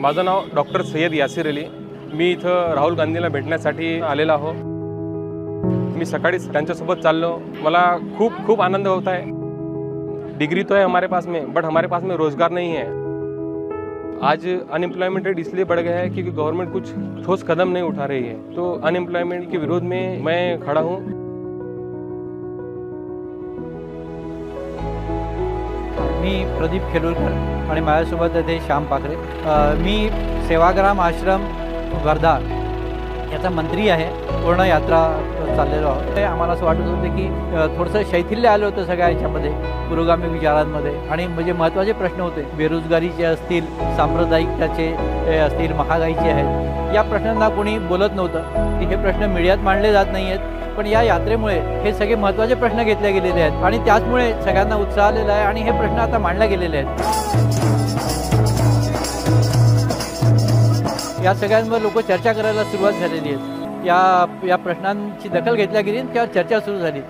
माझं नाव डॉक्टर सय्यद यासिर अली। मी इथं राहुल गांधीला भेटण्यासाठी आलेला आहो। मी सकाळीच त्यांच्यासोबत चाललो। मला खूप आनंद होता है। डिग्री तो है हमारे पास में, बट हमारे पास में रोज़गार नहीं है। आज अनएम्प्लॉयमेंट रेट इसलिए बढ़ गया है क्योंकि गवर्नमेंट कुछ ठोस कदम नहीं उठा रही है। तो अनएम्प्लॉयमेंट के विरोध में मैं खड़ा हूँ। मी प्रदीप खेडूलकर आणि माझ्यासोबत आहे श्याम पाखरे। मी सेवाग्राम आश्रम वर्धा याचा मंत्री आहे। पूर्ण यात्रा चाललेलो आहोत। आम्हाला असं वाटत होतं की थोडंसं शैथिल्य आलं होतं सगळ्या याच्यामध्ये, पुरोगामी विचारांमध्ये, आणि म्हणजे महत्त्वाचे प्रश्न होते। बेरोजगारीचे असतील, सांप्रदायिकताचे असतील, महागाईचे आहेत, या प्रश्नांना कोणी बोलत नव्हतं की हे प्रश्न मीडियात मांडले जात नाही आहेत। पण या यात्रेमुळे हे सगळे महत्त्वाचे प्रश्न घेतले गेलेले आहेत आणि त्याचमुळे सगळ्यांना उत्साह आलेला आहे आणि हे प्रश्न आता मांडले गेलेले आहेत। या सगळ्यांवर लोक चर्चा करायला सुरुवात झालेली आहे। या प्रश्नांची दखल घेतल्या गेली, त्यावर चर्चा सुरू झाली।